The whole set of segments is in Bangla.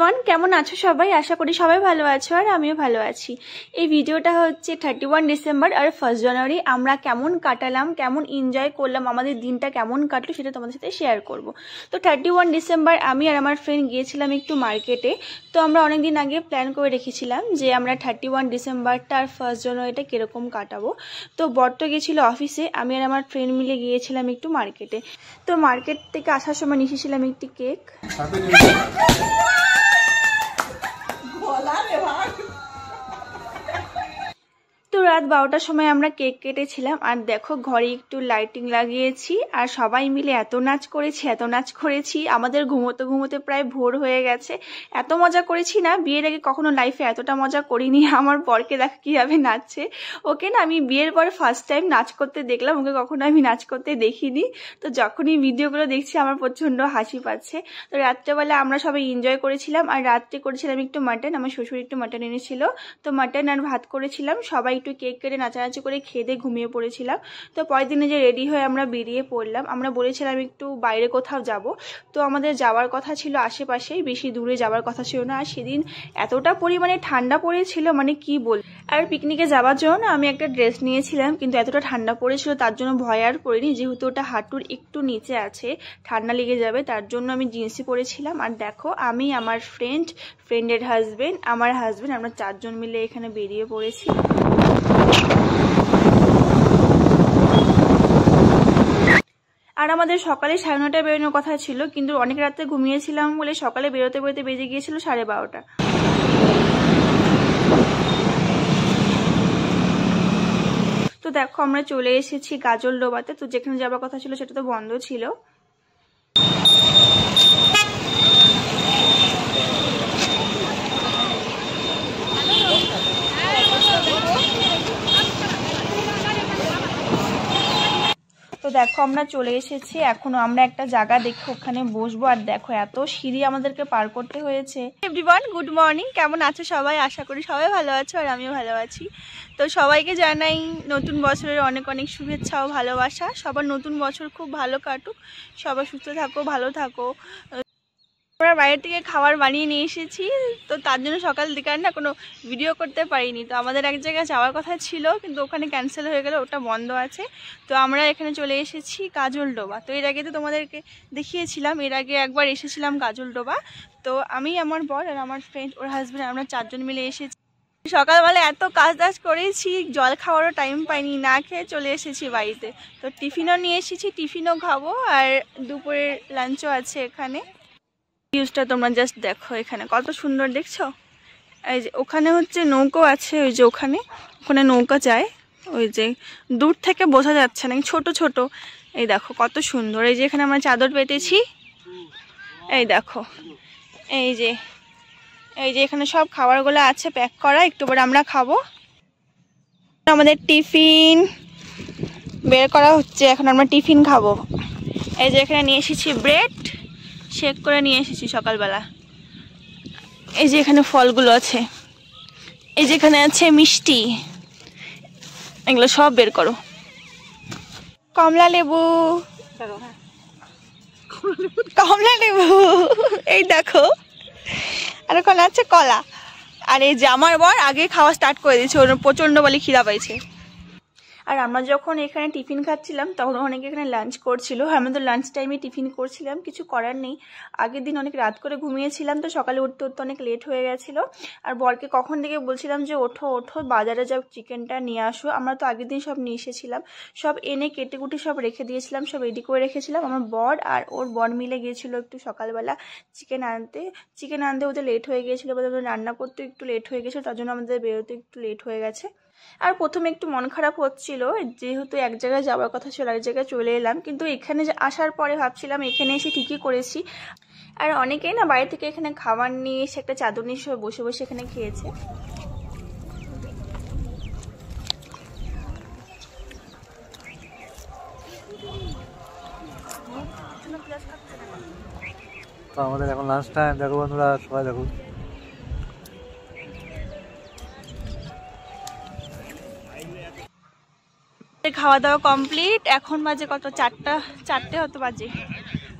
এভরিওয়ান, কেমন আছো সবাই? আশা করি সবাই ভালো আছো আর আমিও ভালো আছি। এই ভিডিওটা হচ্ছে 31 ডিসেম্বর আর 1 জানুয়ারি আমরা কেমন কাটালাম, কেমন এনজয় করলাম, আমাদের দিনটা কেমন কাটলো সেটা তোমাদের সাথে শেয়ার করব। তো 31 ডিসেম্বর আমি আর আমার ফ্রেন্ড গিয়েছিলাম একটু মার্কেটে। তো আমরা অনেকদিন আগে প্ল্যান করে রেখেছিলাম যে আমরা 31 ডিসেম্বরটা আর 1 জানুয়ারিটা কীরকম কাটাবো। তো বর্ত গিয়েছিল অফিসে, আমি আর আমার ফ্রেন্ড মিলে গিয়েছিলাম একটু মার্কেটে। তো মার্কেট থেকে আসার সময় নিয়ে এসেছিলাম একটি কেক। তো রাত 12টার সময় আমরা কেক কেটেছিলাম আর দেখো ঘরে একটু লাইটিং লাগিয়েছি আর সবাই মিলে এত নাচ করেছি আমাদের ঘুমোতে ঘুমোতে প্রায় ভোর হয়ে গেছে। এত মজা করেছি না, বিয়ের আগে কখনো লাইফে এতটা মজা করিনি। আমার বরকে দেখো কিভাবে নাচছে, ওকে না আমি বিয়ের পরে ফার্স্ট টাইম নাচ করতে দেখলাম, ওকে কখনো আমি নাচ করতে দেখিনি। তো যখনই ভিডিওগুলো দেখছি আমার প্রচন্ড হাসি পাচ্ছে। তো রাত্রেবেলা আমরা সবাই এনজয় করেছিলাম আর রাত্রে করেছিলাম একটু মাটন, আমার শ্বশুর একটু মাটন এনেছিল। তো মাটন আর ভাত করেছিলাম, সবাই একটু কেক কেটে নাচানাচি করে খেয়ে ঘুমিয়ে পড়েছিলাম। তো পরের দিনে যে রেডি হয়ে আমরা বেরিয়ে পড়লাম, আমরা বলেছিলাম একটু বাইরে কোথাও যাব। তো আমাদের যাওয়ার কথা ছিল আশেপাশেই, বেশি দূরে যাওয়ার কথা ছিল না। আর সেদিন এতটা পরিমাণে ঠান্ডা পড়েছিল মানে কি বল। আর পিকনিকে যাওয়ার জন্য আমি একটা ড্রেস নিয়েছিলাম, কিন্তু এতটা ঠান্ডা পড়েছিল তার জন্য ভয় আর পড়িনি, যেহেতু ওটা হাঁটুর একটু নিচে আছে, ঠান্ডা লেগে যাবে, তার জন্য আমি জিন্সই পরেছিলাম। আর দেখো আমি, আমার ফ্রেন্ডের হাজবেন্ড, আমার হাজবেন্ড, আমরা 4 জন মিলে এখানে বেরিয়ে পড়েছি। আর আমাদের সকালে 9:30টায় বেরোনোর কথা ছিল, কিন্তু অনেক রাতে ঘুমিয়েছিলাম বলে সকালে বেরোতে বেরোতে বেজে গিয়েছিল 12:30। তো দেখো আমরা চলে এসেছি গাজলডোবাতে। তো যেখানে যাওয়ার কথা ছিল সেটা তো বন্ধ ছিল। তো দেখো আমরা চলে এসেছি, এখনো আমরা একটা জায়গা দেখে ওখানে বসবো। আর দেখো এত সিঁড়ি আমাদেরকে পার করতে হয়েছে। এভরিওয়ান, গুড মর্নিং, কেমন আছো সবাই? আশা করি সবাই ভালো আছো আর আমিও ভালো আছি। তো সবাইকে জানাই নতুন বছরের অনেক অনেক শুভেচ্ছা ও ভালোবাসা। সবার নতুন বছর খুব ভালো কাটুক, সবাই সুস্থ থাকো, ভালো থাকো। আমরা বাইরে থেকে খাবার বানিয়ে নিয়ে এসেছি, তো তার জন্য সকাল দিকে আর না কোনো ভিডিও করতে পারিনি। তো আমাদের এক জায়গায় যাওয়ার কথা ছিল, কিন্তু ওখানে ক্যান্সেল হয়ে গেল, ওটা বন্ধ আছে। তো আমরা এখানে চলে এসেছি গাজলডোবা। তো এর আগে তো তোমাদেরকে দেখিয়েছিলাম, এর আগে একবার এসেছিলাম গাজলডোবা। তো আমি, আমার বর আর আমার ফ্রেন্ড, ওর হাজব্যান্ড, আমরা 4 জন মিলে এসেছি। সকালবেলা এত কাজ করেছি, জল খাওয়ারও টাইম পাইনি, না খেয়ে চলে এসেছি বাড়িতে। তো টিফিনও নিয়ে এসেছি, টিফিনও খাবো আর দুপুরের লাঞ্চও আছে এখানে। ভিউজটা তোমরা জাস্ট দেখো, এখানে কত সুন্দর দেখছো। এই যে ওখানে হচ্ছে নৌকো আছে, ওই যে ওখানে নৌকা যায়, ওই যে দূর থেকে বোঝা যাচ্ছে না, ছোট ছোট। এই দেখো কত সুন্দর। এই যে এখানে আমরা চাদর পেতেছি, এই দেখো। এই যে এখানে সব খাবারগুলো আছে প্যাক করা, একটু পরে আমরা খাবো। আমাদের টিফিন বের করা হচ্ছে, এখন আমরা টিফিন খাবো। এই যে এখানে নিয়ে এসেছি ব্রেড, শেক করে নিয়ে এসেছি সকালবেলা। এই যে এখানে ফলগুলো আছে, এই যে এখানে আছে মিষ্টি, এগুলো সব বের করো। কমলা লেবু, এই দেখো। আর ওখানে আছে কলা। আর এই যে আমার বর আগে খাওয়া স্টার্ট করে দিয়েছে, ওর প্রচন্ড বলে খিদা পাইছে। আর আমরা যখন এখানে টিফিন খাচ্ছিলাম তখন অনেকে এখানে লাঞ্চ করছিল। আমরা তো লাঞ্চ টাইমে টিফিন করছিলাম, কিছু করার নেই। আগের দিন অনেক রাত করে ঘুমিয়েছিলাম, তো সকালে উঠতে উঠতে অনেক লেট হয়ে গেছিলো। আর বরকে কখন থেকে বলছিলাম যে ওঠো বাজারে যাও, চিকেনটা নিয়ে আসো। আমরা তো আগের দিন সব নিয়ে এসেছিলাম, সব এনে কেটে কুটে সব রেখে দিয়েছিলাম, সব রেডি করে রেখেছিলাম। আমার বর আর ওর বর মিলে গিয়েছিলো একটু সকালবেলা চিকেন আনতে ওদের লেট হয়ে গিয়েছিলো, রান্না করতে একটু লেট হয়ে গেছিলো, তার জন্য আমাদের বেরোতে একটু লেট হয়ে গেছে। আর প্রথমে একটু মন খারাপ হচ্ছিল, যেহেতু এক জায়গায় যাওয়ার কথা ছিল এক জায়গায় চলে এলাম, কিন্তু এখানে আসার পরে ভাবছিলাম এখানে এসে ঠিকই করেছি। আর অনেকেই না বাড়ি থেকে এখানে খাবার নিয়ে এসে একটা চাদর নিয়ে বসে বসে এখানে খেয়েছে। আমাদের এখন লাঞ্চ টাইম, দেখো বন্ধুরা সবাই দেখো। খাওয়া দাওয়া কমপ্লিট, এখন বাজে কত, 4টে হয়তো বাজে।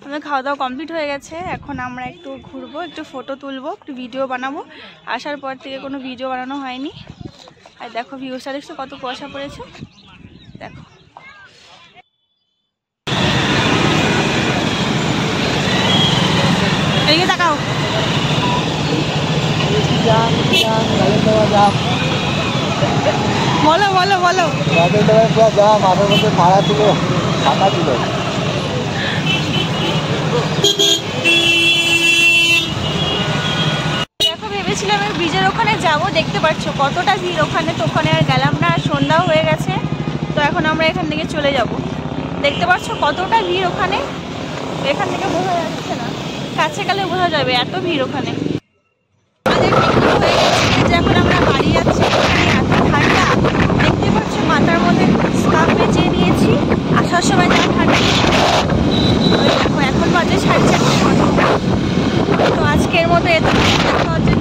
আমাদের খাওয়া দাওয়া কমপ্লিট হয়ে গেছে। এখন আমরা একটু ঘুরবো, একটু ফটো তুলবো, একটু ভিডিও বানাবো। আসার পর থেকে কোনো ভিডিও বানানো হয়নি। আর দেখো ভিউসটা দেখছো কত কুয়াশা পড়েছে, দেখো। এদিকে তাকাও। বলো বলো বলো। মাথার মধ্যে মারা ছিল, ফাঁকা ছিল। দেখো ভেবেছিলাম আমি ব্রিজের ওখানে যাবো, দেখতে পাচ্ছ কতটা ভিড় ওখানে। তো ওখানে আর গেলাম না, সন্ধ্যাও হয়ে গেছে। তো এখন আমরা এখান থেকে চলে যাব। দেখতে পাচ্ছ কতটা ভিড় ওখানে, এখান থেকে বোঝা যাচ্ছে না, কাছে গেলে বোঝা যাবে এত ভিড় ওখানে। আমাদের পিকনিক হয়ে গেছে, যে এখন আমরা বাড়ি যাচ্ছি। এত ঠান্ডা, দেখতে পাচ্ছ মাথার মধ্যে স্কার্ফ পেঁচিয়ে নিয়েছি। আসার সময় যা ঠান্ডা, দেখো এখন বাজে 4:30। তো আজকের মতো এত দেখা হচ্ছে